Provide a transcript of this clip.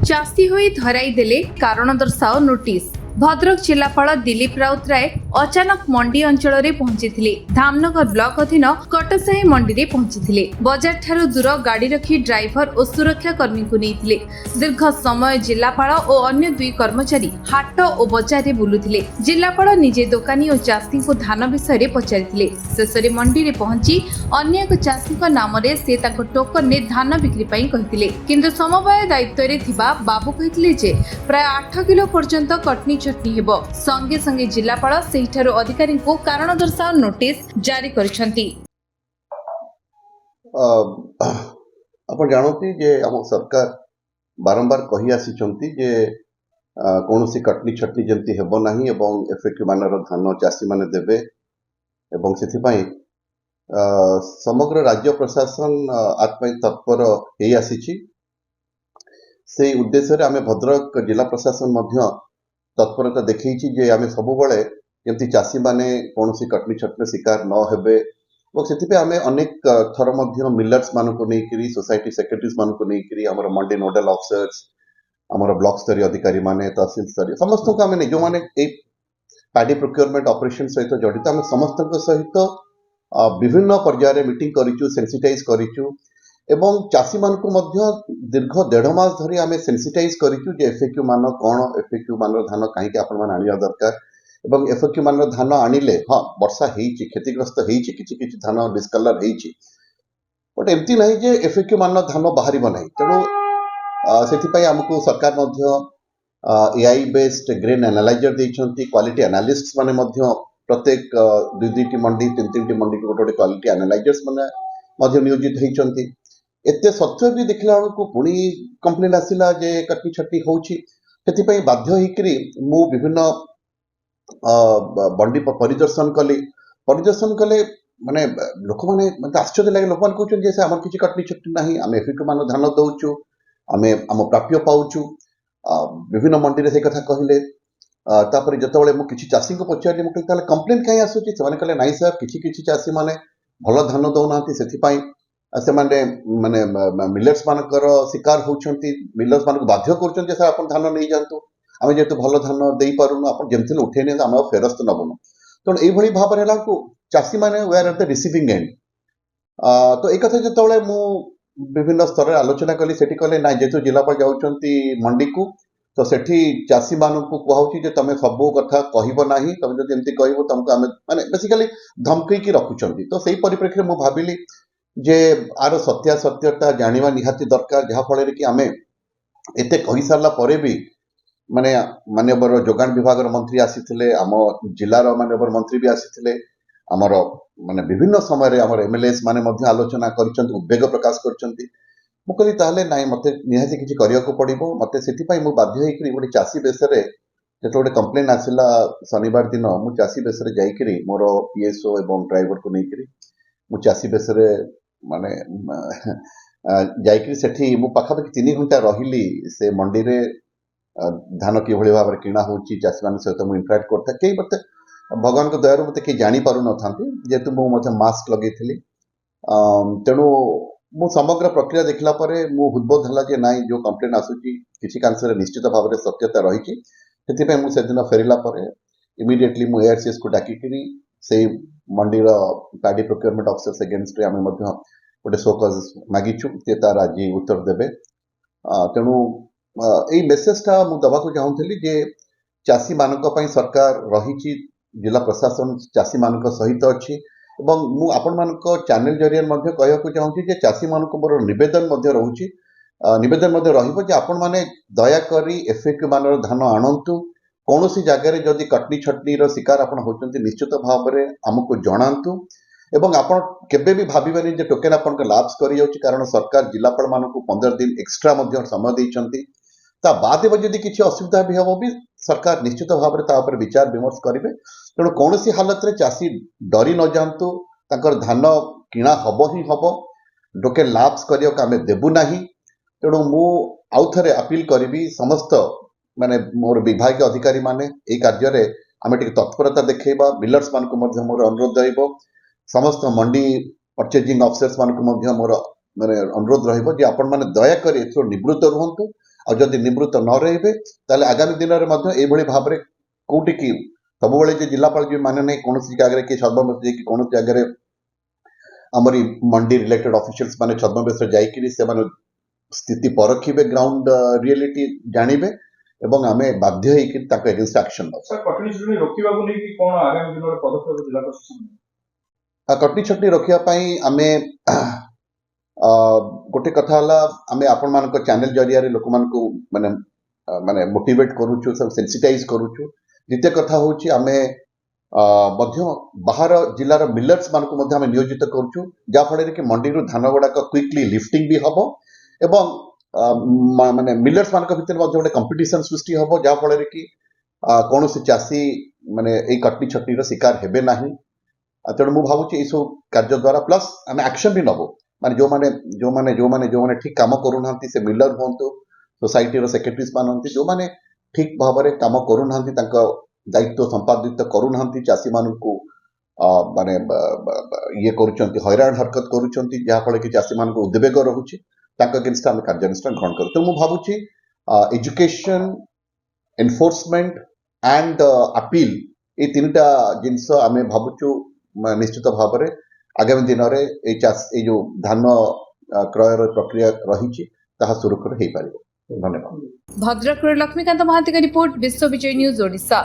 ଚାଷୀ ହୋଇ ଧରାଇ ଦେଲେ କାରଣ ଦର୍ଶାଅ ନୋଟିସ୍। ଭଦ୍ରକ ଜିଲ୍ଲାପାଳ ଦିଲ୍ଲୀପ ରାଉତରାୟ ଅଚାନକ ମଣ୍ଡି ଅଞ୍ଚଳରେ ପହଞ୍ଚିଥିଲେ। ଧାମନଗର ବ୍ଲକ ଅଧୀନ କଟସାହି ମଣ୍ଡିରେ ପହଞ୍ଚିଥିଲେ। ବଜାରଠାରୁ ଦୂର ଗାଡ଼ି ରଖି ଡ୍ରାଇଭର ଓ ସୁରକ୍ଷା କର୍ମୀଙ୍କୁ ନେଇଥିଲେ। ଦୀର୍ଘ ସମୟ ଜିଲ୍ଲାପାଳ ଓ ଅନ୍ୟ ଦୁଇ କର୍ମଚାରୀ ହାଟ ଓ ବଜାରରେ ବୁଲୁଥିଲେ। ଜିଲ୍ଲାପାଳ ନିଜେ ଦୋକାନୀ ଓ ଚାଷୀଙ୍କୁ ଧାନ ବିଷୟରେ ପଚାରିଥିଲେ। ଶେଷରେ ମଣ୍ଡିରେ ପହଞ୍ଚି ଅନ୍ୟ ଏକ ଚାଷୀଙ୍କ ନାମରେ ସେ ତାଙ୍କ ଟୋକନରେ ଧାନ ବିକ୍ରି ପାଇଁ କହିଥିଲେ। କିନ୍ତୁ ସମବାୟ ଦାୟିତ୍ୱରେ ଥିବା ବାବୁ କହିଥିଲେ ଯେ ପ୍ରାୟ 8 କିଲୋ ପର୍ଯ୍ୟନ୍ତ କଟନୀ ଚଟନୀ ହେବ। ସଙ୍ଗେ ସଙ୍ଗେ ଜିଲ୍ଲାପାଳ ସେହିଠାରୁ ଅଧିକାରୀଙ୍କୁ କାରଣ ଦର୍ଶାଅ ନୋଟିସ୍ ଜାରି କରିଛନ୍ତି। ଆପଣ ଜାଣନ୍ତି ଯେ ଆମ ସରକାର ବାରମ୍ବାର କହି ଆସିଛନ୍ତି ଯେ କୌଣସି କଟନୀ ଛଟନୀ ଯେମିତି ହେବ ନାହିଁ ଏବଂ ଏଫଏକ୍ୟୁ ମାନର ଧାନ ଚାଷୀମାନେ ଦେବେ ଏବଂ ସେଥିପାଇଁ ସମଗ୍ର ରାଜ୍ୟ ପ୍ରଶାସନ ଆତ୍ମା ତତ୍ପର ହେଇ ଆସିଛି। ସେଇ ଉଦ୍ଦେଶ୍ୟରେ ଆମେ ଭଦ୍ରକ ଜିଲ୍ଲା ପ୍ରଶାସନ ମଧ୍ୟ ତତ୍ପରତା ଦେଖେଇଛି ଯେ ଆମେ ସବୁବେଳେ ଯେମିତି ଚାଷୀମାନେ କୌଣସି କଟନୀ ଛଟନୀର ଶିକାର ନ ହେବେ ଏବଂ ସେଥିପାଇଁ ଆମେ ଅନେକ ଥର ମଧ୍ୟ ମିଲର୍ସ ମାନଙ୍କୁ ନେଇକରି ସୋସାଇଟି ସେକ୍ରେଟାରିଜ୍ ମାନଙ୍କୁ ନେଇକରି ଆମର ମଣ୍ଡି ନୋଡାଲ ଅଫିସର୍ସ ଆମର ବ୍ଲକ ସ୍ତରୀୟ ଅଧିକାରୀ ମାନେ ତହସିଲ ସ୍ତରୀୟ ସମସ୍ତଙ୍କୁ ଆମେ ଯେଉଁମାନେ ଏଇ ପାର୍ଟି ପ୍ରୋକ୍ୟୁରମେଣ୍ଟ ଅପରେସନ ସହିତ ଜଡ଼ିତ ଆମେ ସମସ୍ତଙ୍କ ସହିତ ବିଭିନ୍ନ ପର୍ଯ୍ୟାୟରେ ମିଟିଂ କରିଛୁ, ସେନ୍ସିଟାଇଜ କରିଛୁ ଏବଂ ଚାଷୀମାନଙ୍କୁ ମଧ୍ୟ ଦୀର୍ଘ 1.5 ମାସ ଧରି ଆମେ ସେନ୍ସିଟାଇଜ କରିଛୁ ଯେ ଏଫଏକ୍ୟୁ ମାନ କ'ଣ, ଏଫଏକ୍ୟୁ ମାନର ଧାନ କାହିଁକି ଆପଣମାନେ ଆଣିବା ଦରକାର ଏବଂ ଏଫଏକ୍ୟୁ ମାନର ଧାନ ଆଣିଲେ ହଁ ବର୍ଷା ହେଇଛି, କ୍ଷତିଗ୍ରସ୍ତ ହେଇଛି, କିଛି କିଛି ଧାନ ଡିସକଲର ହେଇଛି, ବଟ୍ ଏମିତି ନାହିଁ ଯେ ଏଫଏକ୍ୟୁ ମାନର ଧାନ ବାହାରିବ ନାହିଁ। ତେଣୁ ସେଥିପାଇଁ ଆମକୁ ସରକାର ମଧ୍ୟ ଏଆଇ ବେସ୍ଡ ଗ୍ରେନ୍ ଆନାଲାଇଜର ଦେଇଛନ୍ତି। କ୍ୱାଲିଟି ଆନାଲିଷ୍ଟ ମାନେ ମଧ୍ୟ ପ୍ରତ୍ୟେକ 2-2ଟି ମଣ୍ଡି 3-3ଟି ମଣ୍ଡିକୁ ଗୋଟେ କ୍ୱାଲିଟି ଆନାଲାଇଜର୍ସ ମାନେ ମଧ୍ୟ ନିୟୋଜିତ ହେଇଛନ୍ତି। ଏତେ ସତ୍ତ୍ୱେ ବି ଦେଖିଲା ବେଳକୁ ପୁଣି କମ୍ପ୍ଲେନ୍ ଆସିଲା ଯେ କଟନୀ ଛଟନୀ ହେଉଛି। ସେଥିପାଇଁ ବାଧ୍ୟ ହେଇକରି ମୁଁ ବିଭିନ୍ନ ମଣ୍ଡି ପରିଦର୍ଶନ କଲେ ମାନେ ଲୋକମାନେ ମତେ ଆଶ୍ଚର୍ଯ୍ୟ ଲାଗେ। ଲୋକମାନେ କହୁଛନ୍ତି ଯେ ଆମର କିଛି କଟନୀ ଛଟନୀ ନାହିଁ, ଆମେ ଏଫଏକ୍ୟୁ ମାନ ଧାନ ଦଉଛୁ, ଆମେ ଆମ ପ୍ରାପ୍ୟ ପାଉଛୁ। ବିଭିନ୍ନ ମଣ୍ଡିରେ ସେ କଥା କହିଲେ। ତାପରେ ଯେତେବେଳେ ମୁଁ କିଛି ଚାଷୀଙ୍କୁ ପଚାରିଲି, ମୁଁ କହିଲି ତାହେଲେ କମ୍ପ୍ଲେନ୍ କାହିଁ ଆସୁଛି? ସେମାନେ କହିଲେ ନାଇଁ ସାର୍, କିଛି ଚାଷୀ ମାନେ ଭଲ ଧାନ ଦଉନାହାନ୍ତି, ସେଥିପାଇଁ ସେମାନେ ମାନେ ମିଲର୍ସ ମାନଙ୍କର ଶିକାର ହଉଛନ୍ତି। ମିଲର୍ସ ମାନଙ୍କୁ ବାଧ୍ୟ କରୁଛନ୍ତି ଯେ ସାର୍ ଆପଣ ଧାନ ନେଇଯାଆନ୍ତୁ, ଆମେ ଯେହେତୁ ଭଲ ଧାନ ଦେଇପାରୁନୁ, ଆପଣ ଯେମିତି ହେଲେ ଉଠେଇ ନିଅନ୍ତୁ, ଆମେ ଆଉ ଫେରସ୍ତ ନବୁନୁ। ତେଣୁ ଏଇଭଳି ଭାବରେ ହେଲା ବେଳକୁ ଚାଷୀମାନେ were at the receiving end. ତ ଏଇ କଥା ଯେତେବେଳେ ମୁଁ ବିଭିନ୍ନ ସ୍ତରରେ ଆଲୋଚନା କଲି, ସେଠି କହିଲେ ନାଇଁ, ଯେହେତୁ ଜିଲ୍ଲାପାଳ ଯାଉଛନ୍ତି ମଣ୍ଡିକୁ ତ ସେଠି ଚାଷୀ ମାନଙ୍କୁ କୁହାଉଛି ଯେ ତମେ ସବୁ କଥା କହିବ ନାହିଁ, ତମେ ଯଦି ଏମିତି କହିବ ତମକୁ ଆମେ ମାନେ ବେସିକାଲି ଧମକେଇକି ରଖୁଛନ୍ତି। ତ ସେଇ ପରିପ୍ରେକ୍ଷୀରେ ମୁଁ ଭାବିଲି ଯେ ଆର ସତ୍ୟାସତ୍ୟତା ଜାଣିବା ନିହାତି ଦରକାର, ଯାହାଫଳରେ କି ଆମେ ଏତେ କହିସାରିଲା ପରେ ବି ମାନେ ମାନ୍ୟବର ଯୋଗାଣ ବିଭାଗର ମନ୍ତ୍ରୀ ଆସିଥିଲେ, ଆମ ଜିଲ୍ଲାର ମାନ୍ୟବର ମନ୍ତ୍ରୀ ବି ଆସିଥିଲେ, ଆମର ମାନେ ବିଭିନ୍ନ ସମୟରେ ଆମର ଏମଏଲଏସ୍ ମାନେ ମଧ୍ୟ ଆଲୋଚନା କରିଛନ୍ତି, ଉଦ୍ବେଗ ପ୍ରକାଶ କରିଛନ୍ତି। ମୁଁ କହିଲି ତାହେଲେ ନାଇଁ, ମତେ ନିହାତି କିଛି କରିବାକୁ ପଡିବ। ମତେ ସେଥିପାଇଁ ମୁଁ ବାଧ୍ୟ ହେଇକରି ଗୋଟେ ଚାଷୀ ବେଶରେ ଯେତେବେଳେ ଗୋଟେ କମ୍ପ୍ଲେନ୍ ଆସିଲା ଶନିବାର ଦିନ, ମୁଁ ଚାଷୀ ବେଶରେ ଯାଇକରି ମୋର ପିଏସ୍ଓ ଏବଂ ଡ୍ରାଇଭରକୁ ନେଇକରି ମୁଁ ଚାଷୀ ବେଶରେ ମାନେ ଯାଇକରି ସେଠି ମୁଁ ପାଖାପାଖି 3 ଘଣ୍ଟା ରହିଲି। ସେ ମଣ୍ଡିରେ ଧାନ କିଭଳି ଭାବରେ କିଣା ହେଉଛି, ଚାଷୀମାନଙ୍କ ସହିତ ମୁଁ ଇଣ୍ଟରାକ୍ଟ କରିଥାଏ। କେହି ମତେ ଭଗବାନଙ୍କ ଦୟାରୁ ମତେ କେହି ଜାଣିପାରୁନଥାନ୍ତି, ଯେହେତୁ ମୁଁ ମଧ୍ୟ ମାସ୍କ ଲଗେଇଥିଲି। ତେଣୁ ମୁଁ ସମଗ୍ର ପ୍ରକ୍ରିୟା ଦେଖିଲା ପରେ ମୁଁ ହୃଦବୋଧ ହେଲା ଯେ ନାଇଁ, ଯୋଉ କମ୍ପ୍ଲେନ୍ ଆସୁଛି କିଛି କାଂଶରେ ନିଶ୍ଚିତ ଭାବରେ ସତ୍ୟତା ରହିଛି। ସେଥିପାଇଁ ମୁଁ ସେଦିନ ଫେରିଲା ପରେ ଇମିଡିଏଟଲି ମୁଁ ARCS କୁ ଡାକିକିରି ସେଇ ମଣ୍ଡିର ପାର୍ଟି ପ୍ରୋକ୍ୟୁରମେଣ୍ଟ ଅଫିସର୍ସ ଏଗେନ୍ଷ୍ଟରେ ଆମେ ମଧ୍ୟ ଗୋଟେ ଶୋକଜ ମାଗିଛୁ, ଯେ ତାର ଆଜି ଉତ୍ତର ଦେବେ। ତେଣୁ ଏଇ ମେସେଜଟା ମୁଁ ଦେବାକୁ ଚାହୁଁଥିଲି ଯେ ଚାଷୀମାନଙ୍କ ପାଇଁ ସରକାର ରହିଛି, ଜିଲ୍ଲା ପ୍ରଶାସନ ଚାଷୀମାନଙ୍କ ସହିତ ଅଛି ଏବଂ ମୁଁ ଆପଣମାନଙ୍କ ଚ୍ୟାନେଲ ଜରିଆରେ ମଧ୍ୟ କହିବାକୁ ଚାହୁଁଛି ଯେ ଚାଷୀମାନଙ୍କୁ ମୋର ନିବେଦନ ମଧ୍ୟ ରହିବ ଯେ ଆପଣମାନେ ଦୟାକରି ଏଫଏକ୍ୟୁ ମାନର ଧାନ ଆଣନ୍ତୁ। କୌଣସି ଜାଗାରେ ଯଦି କଟନୀ ଛଟନୀର ଶିକାର ଆପଣ ହେଉଛନ୍ତି, ନିଶ୍ଚିତ ଭାବରେ ଆମକୁ ଜଣାନ୍ତୁ ଏବଂ ଆପଣ କେବେ ବି ଭାବିବେନି ଯେ ଟୋକେନ୍ ଆପଣଙ୍କ ଲାପ୍ସ କରିଯାଉଛି, କାରଣ ସରକାର ଜିଲ୍ଲାପାଳ ମାନଙ୍କୁ 15 ଦିନ ଏକ୍ସଟ୍ରା ମଧ୍ୟ ସମୟ ଦେଇଛନ୍ତି। ତା ବାଦ ଯଦି କିଛି ଅସୁବିଧା ବି ହେବ ବି ସରକାର ନିଶ୍ଚିତ ଭାବରେ ତା ଉପରେ ବିଚାର ବିମର୍ଶ କରିବେ। ତେଣୁ କୌଣସି ହାଲତରେ ଚାଷୀ ଡରି ନ ଯାଆନ୍ତୁ, ତାଙ୍କର ଧାନ କିଣା ହବ ହିଁ ହବ, ଟୋକେନ୍ ଲାପ୍ସ କରିବାକୁ ଆମେ ଦେବୁ ନାହିଁ। ତେଣୁ ମୁଁ ଆଉ ଥରେ ଆପିଲ କରିବି ସମସ୍ତ ମାନେ ମୋର ବିଭାଗୀୟ ଅଧିକାରୀ ମାନେ ଏଇ କାର୍ଯ୍ୟରେ ଆମେ ଟିକେ ତତ୍ପରତା ଦେଖେଇବା। ମିଲର୍ସ ମାନଙ୍କୁ ମଧ୍ୟ ମୋର ଅନୁରୋଧ ରହିବ, ସମସ୍ତ ମଣ୍ଡି ପର୍ଚେଜିଂ ଅଫିସର୍ସ ମାନଙ୍କୁ ମଧ୍ୟ ମୋର ମାନେ ଅନୁରୋଧ ରହିବ ଯେ ଆପଣ ମାନେ ଦୟାକରି ଏଥିରୁ ନିବୃତ୍ତ ରୁହନ୍ତୁ ଆଉ ଯଦି ନିବୃତ୍ତ ନ ରହିବେ ତାହେଲେ ଆଗାମୀ ଦିନରେ ମଧ୍ୟ ଏଇଭଳି ଭାବରେ କୋଉଠି କି ସବୁବେଳେ ଯେ ଜିଲ୍ଲାପାଳ ଯିଏ ମାନେ ନାହିଁ କୌଣସି ଜାଗାରେ କି ଛଦ୍ମବେଶ ଯାଇକି କୌଣସି ଜାଗାରେ ଆମରି ମଣ୍ଡି ରିଲେଟେଡ୍ ଅଫିସିଆଲ୍ସ ମାନେ ଛଦ୍ମବେଶରେ ଯାଇକିରି ସେମାନେ ସ୍ଥିତି ପରଖିବେ, ଗ୍ରାଉଣ୍ଡ ରିଏଲିଟି ଜାଣିବେ ଏବଂ ଆମେ ବାଧ୍ୟ ହେଇକି ତାଙ୍କ ଏଗେନ୍ଷ୍ଟ ଆକ୍ସନ ନେବୁ। सर कटनी छुट्टी रोकवाको नहीं कौन आगामी दिन में पदक्षेप जिला प्रशासन कटनी छटनी रखिया ପାଇଁ ଆମେ ଗୋଟେ କଥା ହେଲା ଆମେ ଆପଣମାନଙ୍କ ଚ୍ୟାନେଲ ଜରିଆରେ ଲୋକମାନଙ୍କୁ ମାନେ ମାନେ ମୋଟିଭେଟ କରୁଛୁ, ସବୁ ସେନ୍ସିଟାଇଜ କରୁଛୁ। ଦ୍ୱିତୀୟ କଥା ହଉଛି ଆମେ ମଧ୍ୟ ବାହାର ଜିଲ୍ଲାର ମିଲର୍ସ ମାନଙ୍କୁ ମଧ୍ୟ ଆମେ ନିୟୋଜିତ କରୁଛୁ, ଯାହାଫଳରେ କି ମଣ୍ଡିରୁ ଧାନ ଗୁଡାକ କ୍ୱିକଲି ଲିଫ୍ଟିଂ ବି ହବ ଏବଂ ମାନେ ମିଲର୍ସ ମାନଙ୍କ ଭିତରେ ମଧ୍ୟ ଗୋଟେ କମ୍ପିଟିସନ ସୃଷ୍ଟି ହବ, ଯାହାଫଳରେ କି କୌଣସି ଚାଷୀ ମାନେ ଏଇ କଟନି ଛଟନିର ଶିକାର ହେବେ ନାହିଁ। ତେଣୁ ମୁଁ ଭାବୁଛି ଏଇସବୁ କାର୍ଯ୍ୟ ଦ୍ୱାରା ପ୍ଲସ୍ ଆମେ ଆକ୍ସନ ବି ନେବୁ। ମାନେ ଯୋଉମାନେ ଠିକ କାମ କରୁନାହାନ୍ତି, ସେ ମିଲର ହୁଅନ୍ତୁ, ସୋସାଇଟିର ସେକ୍ରେଟାରିଜ୍ ମାନେ ହୁଅନ୍ତି, ଯୋଉମାନେ ଠିକ ଭାବରେ କାମ କରୁନାହାନ୍ତି, ତାଙ୍କ ଦାୟିତ୍ୱ ସମ୍ପାଦିତ କରୁନାହାନ୍ତି, ଚାଷୀମାନଙ୍କୁ ମାନେ ଇଏ କରୁଛନ୍ତି, ହଇରାଣ ହରକତ କରୁଛନ୍ତି, ଯାହାଫଳରେ କି ଚାଷୀମାନଙ୍କୁ ଉଦ୍ବେଗ ରହୁଛି, ତାଙ୍କ ଏଗେନ୍ଷ୍ଟ ଆମେ କାର୍ଯ୍ୟାନୁଷ୍ଠାନ ଗ୍ରହଣ କରୁ। ତେଣୁ ମୁଁ ଭାବୁଛି ଏଜୁକେସନ, ଏନଫୋର୍ସମେଣ୍ଟ ଆଣ୍ଡ ଆପିଲ এই তিনটা ଜିନିଷ ଆମେ ଭାବୁଛୁ ନିଶ୍ଚିତ ଭାବରେ ଆଗାମୀ ଦିନରେ ଏଇ ଯୋଉ ଧାନ କ୍ରୟର ପ୍ରକ୍ରିୟା ରହିଛି ତାହା ସୁରୁଖୁରୁରେ ହେଇପାରିବ। ଧନ୍ୟବାଦ। ଭଦ୍ରକରୁ ଲକ୍ଷ୍ମୀକାନ୍ତ ମହାନ୍ତିଙ୍କ ରିପୋର୍ଟ, ବିଶ୍ୱ ବିଜୟ ନ୍ୟୁଜ ଓଡ଼ିଶା।